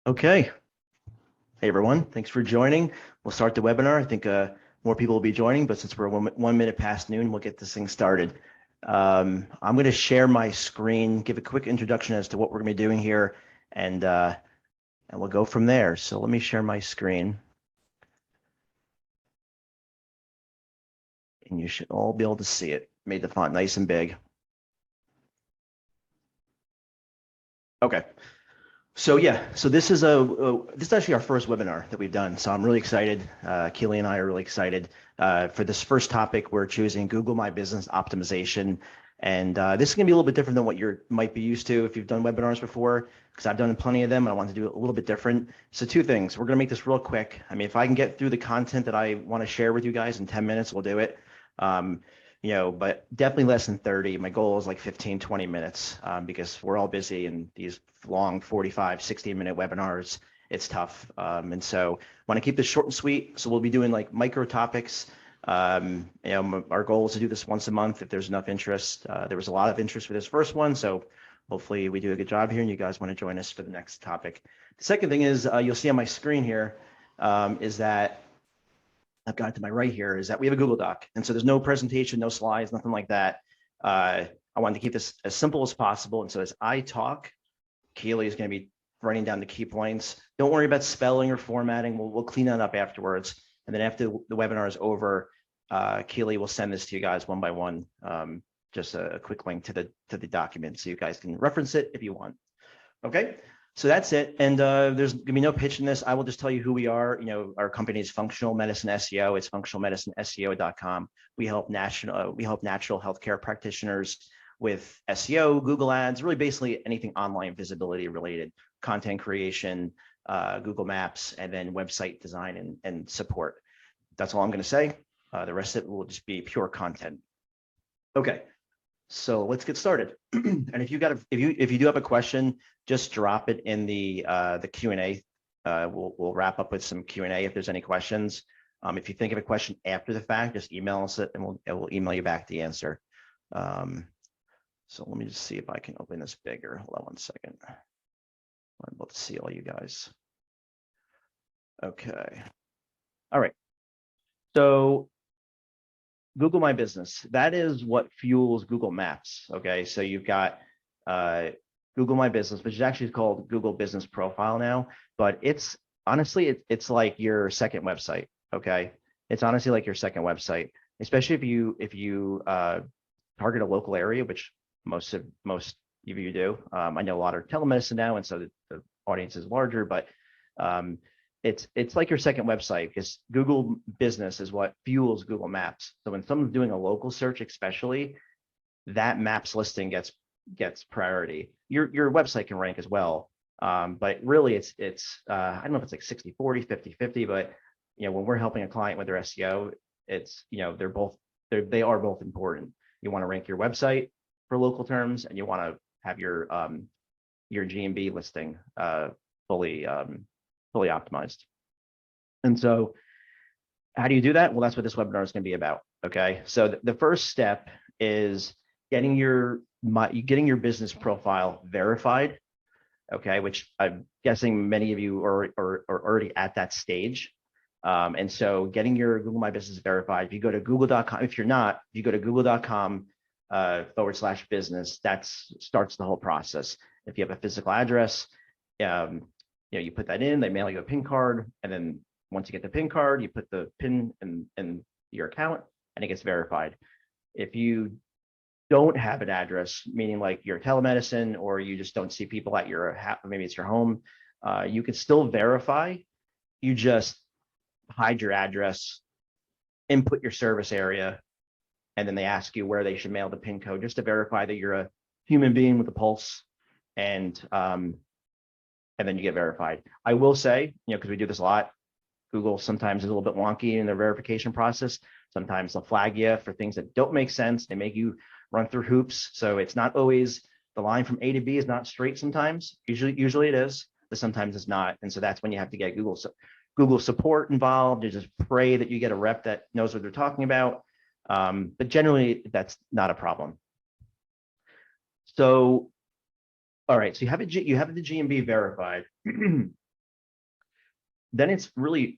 Okay. Hey, everyone. Thanks for joining. We'll start the webinar. I think more people will be joining, but since we're 1 minute past noon, we'll get this thing started. I'm going to share my screen, give a quick introduction as to what we're going to be doing here, and we'll go from there. So let me share my screen. And you should all be able to see it. Made the font nice and big. Okay. So yeah, so this is actually our first webinar that we've done. So I'm really excited. Keely and I are really excited. For this first topic, we're choosing Google My Business optimization. And this is gonna be a little bit different than what you might be used to if you've done webinars before, because I've done plenty of them and I want to do it a little bit different. So two things, we're gonna make this real quick. I mean, if I can get through the content that I wanna share with you guys in 10 minutes, we'll do it. But definitely less than 30. My goal is like 15, 20 minutes because we're all busy and these long 45, 60-minute webinars, it's tough. And so want to keep this short and sweet. So we'll be doing like micro topics. Our goal is to do this once a month if there's enough interest. There was a lot of interest for this first one. So hopefully we do a good job here and you guys want to join us for the next topic. The second thing is you'll see on my screen here is that I've got to my right here is that we have a Google Doc. And so there's no presentation, no slides, nothing like that. I wanted to keep this as simple as possible. And so as I talk, Keely is going to be writing down the key points. Don't worry about spelling or formatting. We'll clean that up afterwards. And then after the webinar is over, Keely will send this to you guys one by one. Just a quick link to the document so you guys can reference it if you want. Okay. So that's it. And there's gonna be no pitch in this. I will just tell you who we are. Our company is Functional Medicine SEO. It's functionalmediциneseo.com. We help natural healthcare practitioners with SEO, Google Ads, really basically anything online visibility related, content creation, Google Maps, and then website design and support. That's all I'm going to say. The rest of it will just be pure content. Okay. So let's get started. And if you do have a question, just drop it in the Q&A. We'll wrap up with some Q&A if there's any questions. If you think of a question after the fact, just email us it and we'll email you back the answer. So let me just see if I can open this bigger. Hold on one second. I'm able to see all you guys. Okay. All right. So Google My Business, that is what fuels Google Maps. Okay, so you've got Google My Business, which is actually called Google Business Profile now, but it's honestly, it's like your second website. Okay, it's honestly like your second website, especially if you target a local area, which most of you do. I know a lot are telemedicine now, and so the audience is larger, but it's like your second website because Google Business is what fuels Google Maps. So when someone's doing a local search, especially, that Maps listing gets priority. Your website can rank as well, but really it's I don't know if it's like 60-40, 50-50, but when we're helping a client with their SEO, it's they are both important. You want to rank your website for local terms, and you want to have your GMB listing fully optimized. And so how do you do that? Well, that's what this webinar is going to be about. Okay. So the first step is getting your business profile verified. Okay. Which I'm guessing many of you are already at that stage. And so getting your Google My Business verified, if you go to google.com, if you go to google.com /business, that starts the whole process. If you have a physical address, you put that in, they mail you a PIN card, and then once you get the PIN card, you put the PIN in your account and it gets verified. If you don't have an address, meaning like you're telemedicine or you just don't see people at maybe it's your home, you can still verify. You just hide your address, input your service area, and then they ask you where they should mail the PIN code just to verify that you're a human being with a pulse, and then you get verified. I will say, because we do this a lot, Google sometimes is a little bit wonky in their verification process. Sometimes they'll flag you for things that don't make sense. They make you run through hoops. So it's not always the line from A to B is not straight sometimes. Usually it is, but sometimes it's not. And so that's when you have to get Google support involved. You just pray that you get a rep that knows what they're talking about. But generally that's not a problem. So, all right, so you have the GMB verified. then it's fully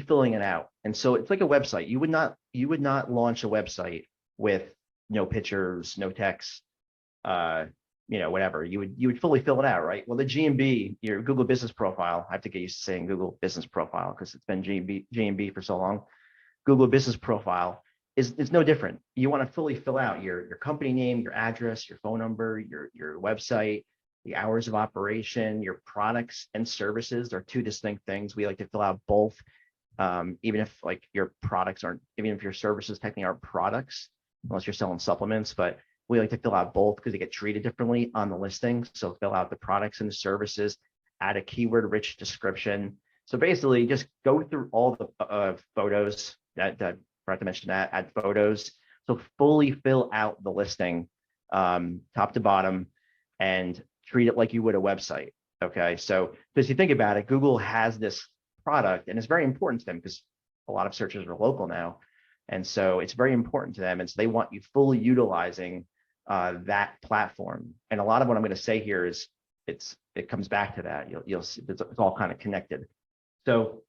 filling it out. And so it's like a website. You would not launch a website with no pictures, no text, whatever. You would fully fill it out, right? Well, the GMB, your Google Business Profile, I have to get used to saying Google Business Profile because it's been GMB for so long. Google Business Profile is no different. You want to fully fill out your company name, your address, your phone number, your website, the hours of operation, your products and services. They're two distinct things. We like to fill out both, even if like your products aren't, even if your services technically aren't products, unless you're selling supplements, but we like to fill out both because they get treated differently on the listing. So fill out the products and the services, add a keyword-rich description. So basically, just go through all the photos. That forgot to mention that. Add photos. So fully fill out the listing, top to bottom, and treat it like you would a website. Okay, so if you think about it, Google has this product, and it's very important to them because a lot of searches are local now, and so it's very important to them, and so they want you fully utilizing that platform. And a lot of what I'm going to say here is it comes back to that. You'll see it's all kind of connected. So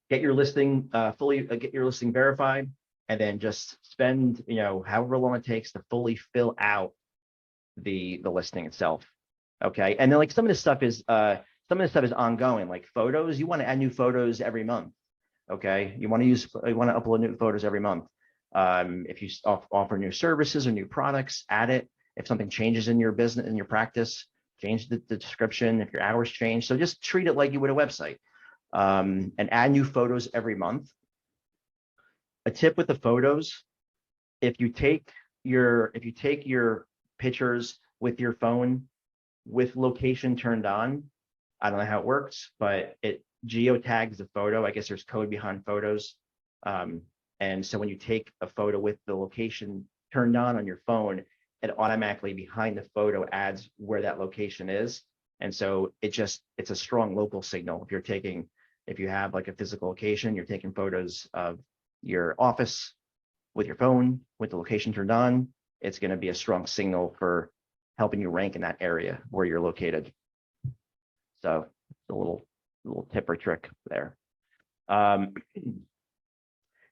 get your listing get your listing verified, and then just spend however long it takes to fully fill out the listing itself. Okay, and then like some of this stuff is ongoing, like photos. You want to add new photos every month. Okay, you want to upload new photos every month. If you offer new services or new products, add it. If something changes in your business, in your practice, change the description. If your hours change, so just treat it like you would a website, and add new photos every month. A tip with the photos: if you take your pictures with your phone with location turned on, I don't know how it works, but it geotags the photo. I guess there's code behind photos. And so when you take a photo with the location turned on your phone, it automatically behind the photo adds where that location is. And so it's a strong local signal. If you have like a physical location, you're taking photos of your office with your phone with the location turned on, it's going to be a strong signal for helping you rank in that area where you're located. So a little tip or trick there.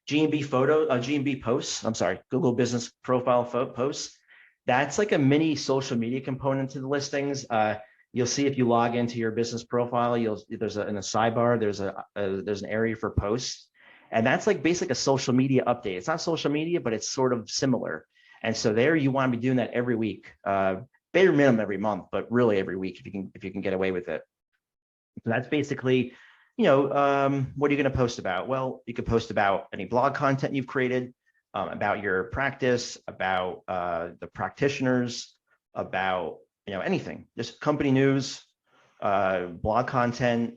GMB Posts, I'm sorry, Google Business Profile Posts. That's like a mini social media component to the listings. You'll see if you log into your business profile, in the sidebar, there's an area for posts. And that's like basically a social media update. It's not social media, but it's sort of similar. And so there you want to be doing that every week, bare minimum every month, but really every week if you can get away with it. So that's basically, what are you going to post about? Well, you could post about any blog content you've created, about your practice, about the practitioners, about anything, just company news, blog content,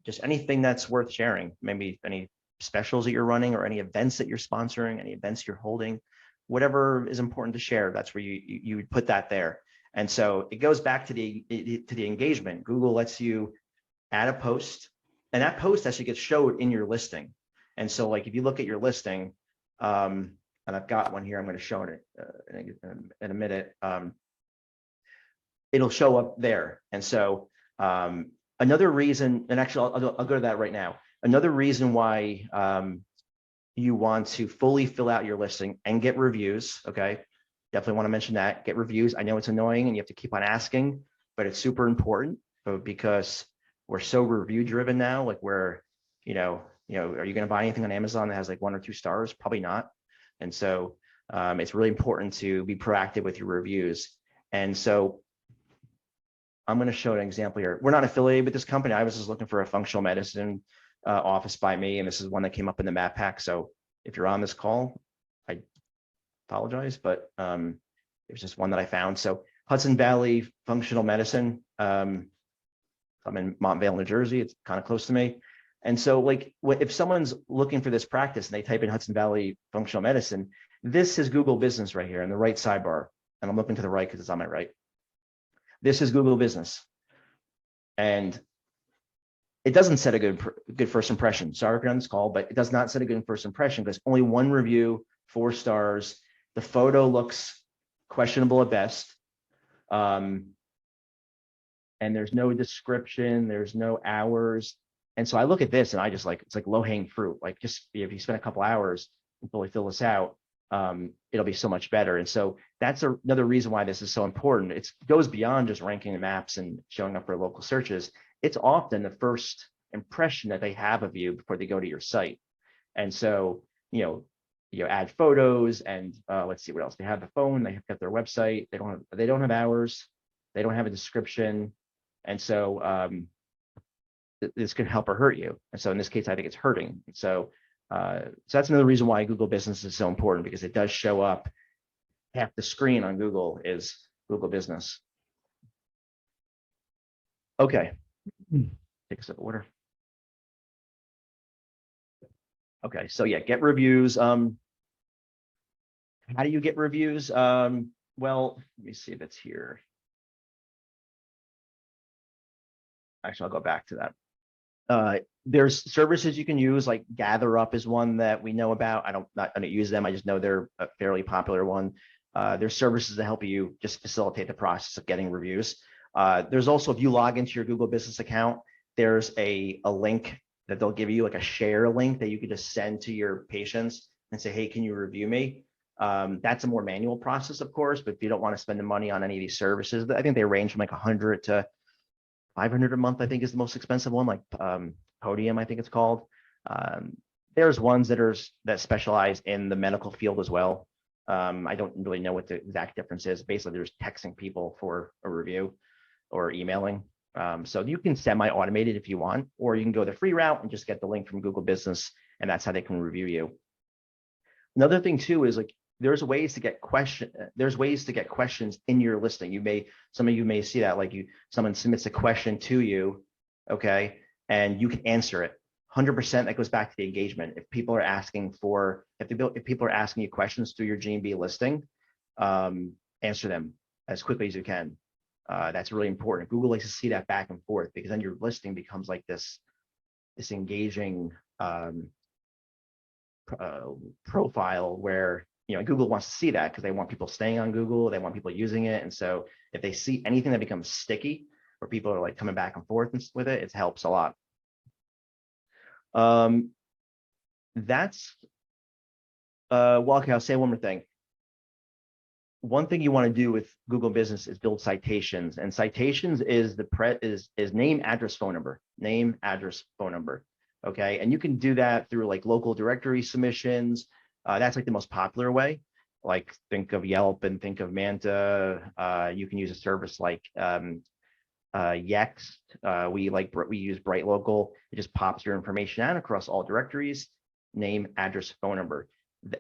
just anything that's worth sharing. Maybe any specials that you're running or any events that you're sponsoring, any events you're holding, whatever is important to share. That's where you would put that there. And so it goes back to the engagement. Google lets you add a post, and that post actually gets showed in your listing. And so like if you look at your listing, and I've got one here, I'm going to show it in a minute. It'll show up there. And so another reason, and actually I'll go to that right now. Another reason why you want to fully fill out your listing and get reviews, okay? Definitely want to mention that, get reviews. I know it's annoying and you have to keep on asking, but it's super important because we're so review driven now. Like are you going to buy anything on Amazon that has like 1 or 2 stars? Probably not. And so it's really important to be proactive with your reviews. And so I'm going to show an example here. We're not affiliated with this company. I was just looking for a functional medicine office by me, and this is one that came up in the map pack. So if you're on this call, I apologize, but it was just one that I found. So Hudson Valley Functional Medicine. I'm in Montvale, New Jersey. It's kind of close to me. And so like if someone's looking for this practice and they type in Hudson Valley Functional Medicine, this is Google Business right here in the right sidebar. And I'm looking to the right because it's on my right. This is Google Business. And it doesn't set a good first impression. Sorry if you're on this call, but it does not set a good first impression because only 1 review, 4 stars. The photo looks questionable at best. And there's no description, there's no hours. And so I look at this and I just like, it's like low hanging fruit. Like just if you spend a couple hours and fully fill this out, it'll be so much better. And so that's another reason why this is so important. It goes beyond just ranking the maps and showing up for local searches. It's often the first impression that they have of you before they go to your site. And so, you add photos and let's see what else. They have the phone, they have got their website, they don't have hours, they don't have a description. And so this could help or hurt you. And so in this case, I think it's hurting. So that's another reason why Google Business is so important, because it does show up. Half the screen on Google is Google Business. Okay, take a sip of water. Okay, so yeah, get reviews. How do you get reviews? Well, let me see if it's here. Actually, I'll go back to that. There's services you can use, like GatherUp is one that we know about. I don't use them. I just know they're a fairly popular one. There's services that help you just facilitate the process of getting reviews. There's also, if you log into your Google Business account, there's a link that they'll give you, like a share link that you could just send to your patients and say, hey, can you review me? That's a more manual process, of course, but if you don't want to spend the money on any of these services, I think they range from like 100 to 500 a month, I think is the most expensive one, like Podium, I think it's called. There's ones that specialize in the medical field as well. I don't really know what the exact difference is. Basically, they're just texting people for a review or emailing. So you can semi-automate it if you want, or you can go the free route and just get the link from Google Business, and that's how they can review you. Another thing too is like there's ways to get questions in your listing. Some of you may see that, like someone submits a question to you, okay, and you can answer it. 100%. That goes back to the engagement. If people are asking you questions through your GMB listing, answer them as quickly as you can. That's really important. Google likes to see that back and forth, because then your listing becomes like this engaging profile where Google wants to see that, because they want people staying on Google, they want people using it. And so if they see anything that becomes sticky, where people are like coming back and forth with it, it helps a lot. Well, okay, I'll say one more thing. One thing you want to do with Google Business is build citations, and citations is name, address, phone number, name, address, phone number. Okay, and you can do that through like local directory submissions. That's like the most popular way. Like think of Yelp and think of Manta. You can use a service like Yext. We use Bright Local. It just pops your information out across all directories, name, address, phone number.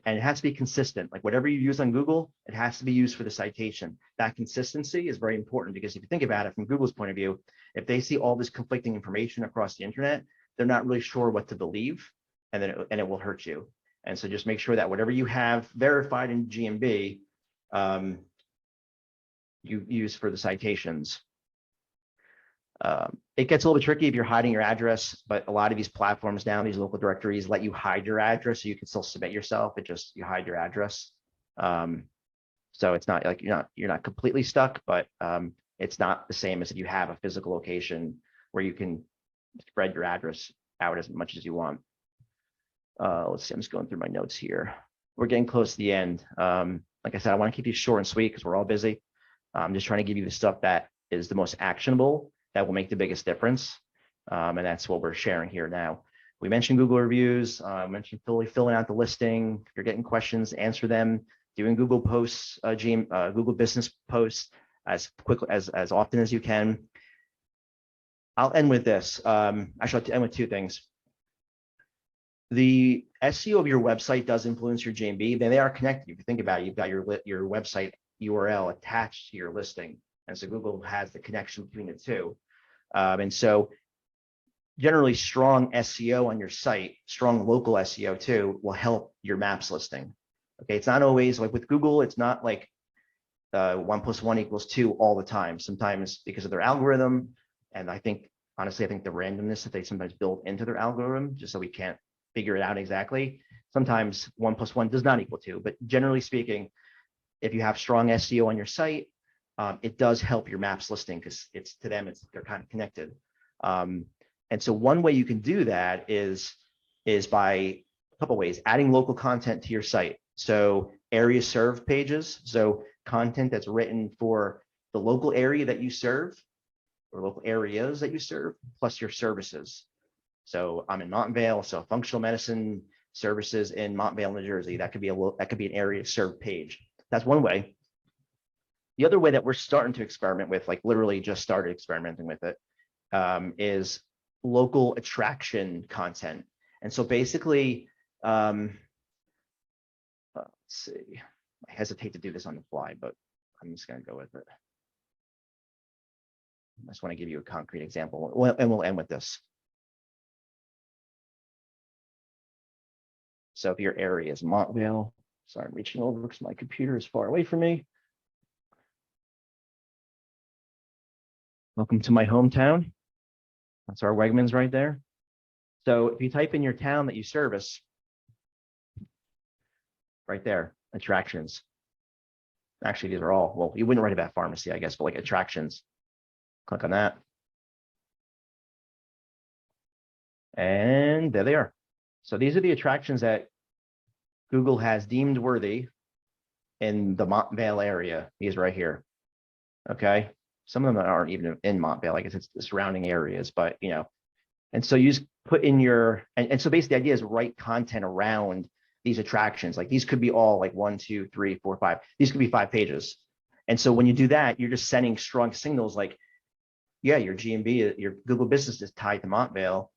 And it has to be consistent. Like whatever you use on Google, it has to be used for the citation. That consistency is very important, because if you think about it from Google's point of view, if they see all this conflicting information across the internet, they're not really sure what to believe, and it will hurt you. And so just make sure that whatever you have verified in GMB, you use for the citations. It gets a little bit tricky if you're hiding your address, but a lot of these platforms now, these local directories, let you hide your address, so you can still submit yourself. You hide your address. So it's not like you're not completely stuck, but it's not the same as if you have a physical location where you can spread your address out as much as you want. Let's see, I'm just going through my notes here. We're getting close to the end. Like I said, I want to keep these short and sweet because we're all busy. I'm just trying to give you the stuff that is the most actionable, that will make the biggest difference. And that's what we're sharing here now. We mentioned Google reviews, mentioned filling out the listing. If you're getting questions, answer them. Doing Google Posts, Google Business Posts as quickly as often as you can. I'll end with this. Actually, I'll end with two things. The SEO of your website does influence your GMB. They are connected. If you think about it, you've got your website URL attached to your listing. And so Google has the connection between the two. And so generally strong SEO on your site, strong local SEO too, will help your maps listing. Okay, it's not always like with Google, it's not like 1 + 1 = 2 all the time. Sometimes because of their algorithm, and honestly, I think the randomness that they sometimes build into their algorithm, just so we can't figure it out exactly. Sometimes 1 + 1 does not equal 2, but generally speaking, if you have strong SEO on your site, it does help your maps listing, because they're kind of connected. And And so one way you can do that is by a couple ways: adding local content to your site. So area served pages, so content that's written for the local area that you serve or local areas that you serve, plus your services. So I'm in Montvale, so functional medicine services in Montvale, New Jersey. That could be an area served page. That's one way. The other way that we're starting to experiment with, like literally just started experimenting with it, is local attraction content. And so basically, let's see, I hesitate to do this on the fly, but I'm just going to go with it. I just want to give you a concrete example, and we'll end with this. So if your area is Montvale, sorry, I'm reaching over because my computer is far away from me. Welcome to my hometown. That's our Wegmans right there. So if you type in your town that you service, right there, attractions. Actually, these are all, well, you wouldn't write about pharmacy, I guess, but like attractions. Click on that. And there they are. So these are the attractions that Google has deemed worthy in the Montvale area. These right here. Okay. Some of them aren't even in Montvale. I guess it's the surrounding areas, but you know. And so you just put in your, and so basically the idea is write content around these attractions. Like these could be all like 1, 2, 3, 4, 5. These could be 5 pages. And so when you do that, you're just sending strong signals like, yeah, your GMB, your Google business is tied to Montvale.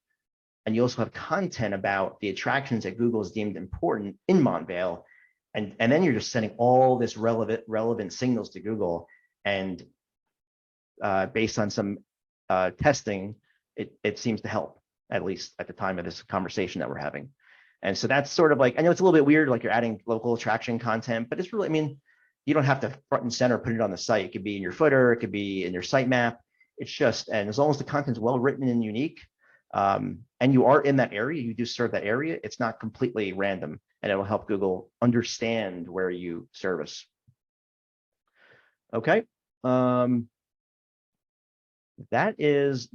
And you also have content about the attractions that Google has deemed important in Montvale. And then you're just sending all this relevant signals to Google. And based on some testing, it seems to help, at least at the time of this conversation that we're having. And so that's sort of like, I know it's a little bit weird, like you're adding local attraction content, but it's really, I mean, you don't have to front and center put it on the site. It could be in your footer, it could be in your sitemap. It's just, and as long as the content's well written and unique, and you are in that area, you do serve that area, it's not completely random, and it will help Google understand where you service. Okay. That is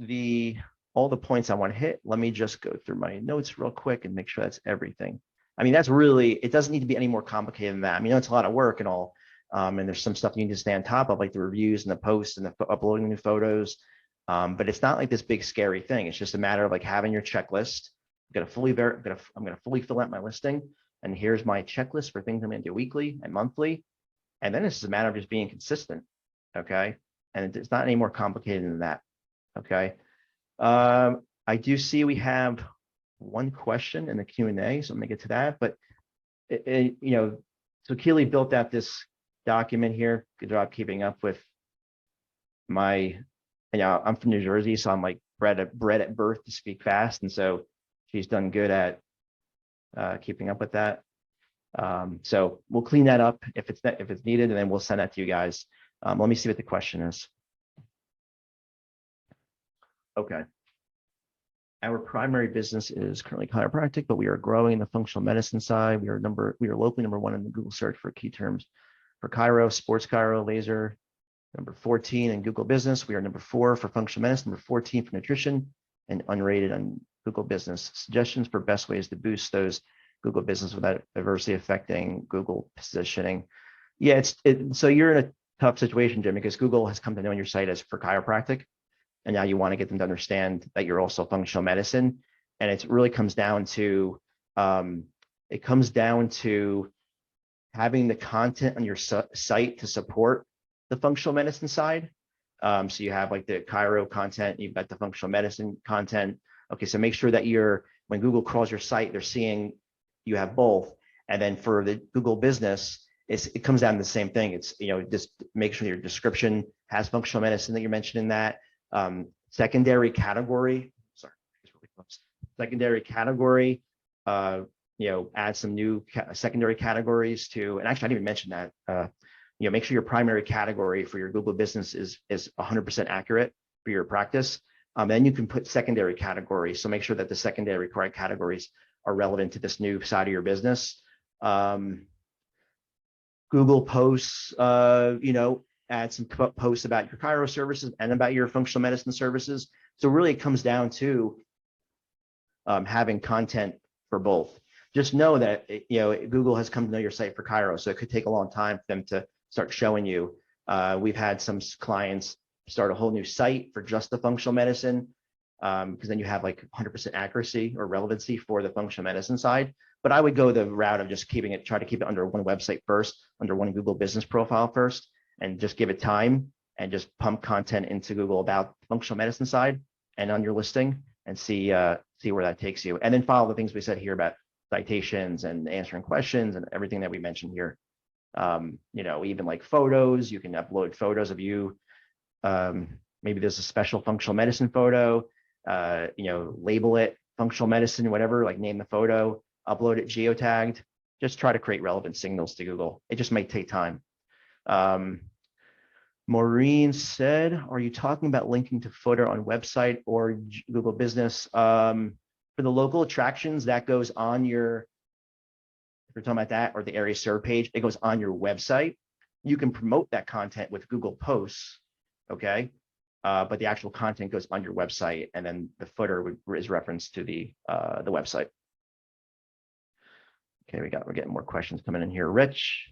all the points I want to hit. Let me just go through my notes real quick and make sure that's everything. I mean, that's really, it doesn't need to be any more complicated than that. I mean, it's a lot of work and all, and there's some stuff you need to stay on top of, like the reviews and the posts and the uploading new photos. But it's not like this big scary thing. It's just a matter of like having your checklist. I'm gonna fully fill out my listing, and here's my checklist for things I'm gonna do weekly and monthly. And then it's just a matter of just being consistent. Okay. And it's not any more complicated than that. Okay. I do see we have one question in the Q&A, so I'm gonna get to that. But you know, so Keely built out this document here. Good job keeping up with my, you know, I'm from New Jersey, so I'm like bred at birth to speak fast, and so she's done good at keeping up with that. So we'll clean that up if it's needed, and then we'll send that to you guys. Let me see what the question is. Okay. Our primary business is currently chiropractic, but we are growing the functional medicine side. We are locally number 1 in the Google search for key terms for chiro, sports chiro, laser. Number 14 in Google Business. We are number 4 for functional medicine, number 14 for nutrition, and unrated on Google Business. Suggestions for best ways to boost those Google Business without adversely affecting Google positioning. Yeah, so you're in a tough situation, Jim, because Google has come to know your site as for chiropractic, and now you want to get them to understand that you're also functional medicine. And it really comes down to having the content on your site to support the functional medicine side. So you have like the chiro content, you've got the functional medicine content. Okay, so make sure that when Google crawls your site, they're seeing you have both. And then for the Google Business, it comes down to the same thing. It's, you know, just make sure your description has functional medicine that you're mentioning that. Secondary category, secondary category, you know, add some new secondary categories to, and actually I didn't even mention that. You know, make sure your primary category for your Google Business is 100% accurate for your practice. Then you can put secondary categories. So make sure that the secondary categories are relevant to this new side of your business. Google Posts, you know, add some posts about your chiro services and about your functional medicine services. So really it comes down to having content for both. Just know that, Google has come to know your site for Cairo, so it could take a long time for them to start showing you. We've had some clients start a whole new site for just the functional medicine, because then you have like 100% accuracy or relevancy for the functional medicine side. But I would go the route of just try to keep it under one website first, under one Google business profile first, and just give it time and just pump content into Google about the functional medicine side and on your listing, and see where that takes you. And then follow the things we said here about citations and answering questions and everything that we mentioned here. Even like photos, you can upload photos of you. Maybe there's a special functional medicine photo, label it functional medicine, whatever, like name the photo, upload it geotagged. Just try to create relevant signals to Google. It just might take time. Maureen said, are you talking about linking to footer on website or Google Business? For the local attractions, that goes on your, if you're talking about that, or the area served page, it goes on your website. You can promote that content with Google Posts, okay? But the actual content goes on your website, and then the footer is referenced to the website. Okay, we're getting more questions coming in here. Rich,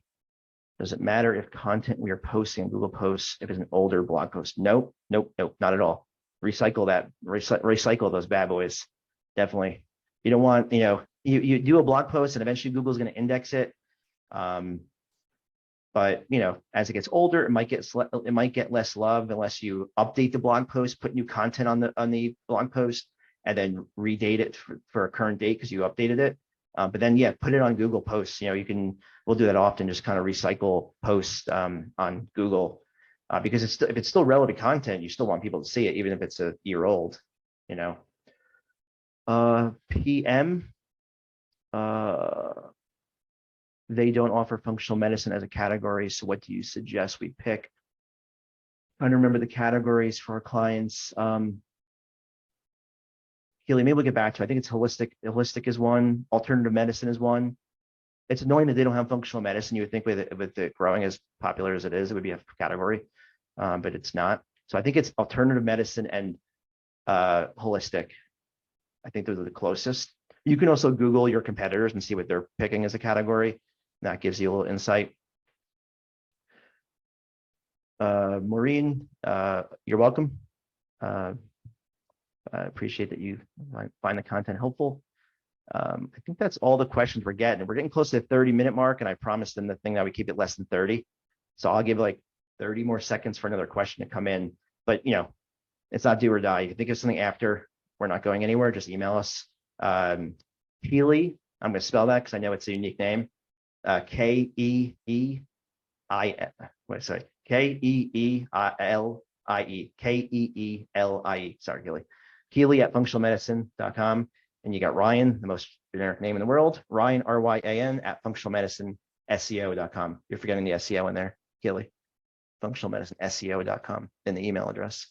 does it matter if content we are posting on Google Posts if it's an older blog post? Nope, not at all. Recycle that, recycle those bad boys. Definitely. You don't want, you do a blog post and eventually Google's going to index it. But as it gets older, it might get less love unless you update the blog post, put new content on the blog post, and then redate it for a current date because you updated it. But then put it on Google Posts. We'll do that often, just kind of recycle posts on Google, because if it's still relevant content, you still want people to see it, even if it's a year old. PM. They don't offer functional medicine as a category. So what do you suggest we pick? Trying to remember the categories for our clients. Keely, maybe we'll get back to it. I think it's holistic. Holistic is one. Alternative medicine is one. It's annoying that they don't have functional medicine. You would think with it growing as popular as it is, it would be a category, but it's not. So I think it's alternative medicine and holistic. I think those are the closest. You can also Google your competitors and see what they're picking as a category. That gives you a little insight. Maureen, you're welcome. I appreciate that you find the content helpful. I think that's all the questions we're getting. We're getting close to the 30-minute mark, and I promised them the thing that we keep it less than 30. So I'll give like 30 more seconds for another question to come in. But it's not do or die. If you think of something after, we're not going anywhere, just email us. Keely, I'm going to spell that because I know it's a unique name. Keeelie, Keeelie. Sorry, Keely. Keely at functionalmedicine.com. And you got Ryan, the most generic name in the world. Ryan, RYAN at functionalmedicinesseo.com. You're forgetting the SEO in there, Keely. Functionalmedicinesseo.com in the email address.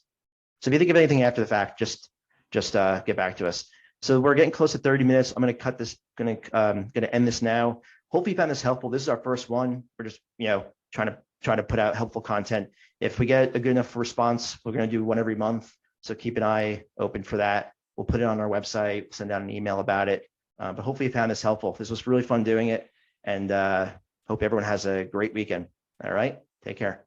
So if you think of anything after the fact, just get back to us. So we're getting close to 30 minutes. I'm going to cut this, going to end this now. Hopefully you found this helpful. This is our first one. We're just, trying to put out helpful content. If we get a good enough response, we're going to do one every month. So keep an eye open for that. We'll put it on our website, send out an email about it. But hopefully you found this helpful. This was really fun doing it, and hope everyone has a great weekend. All right, take care.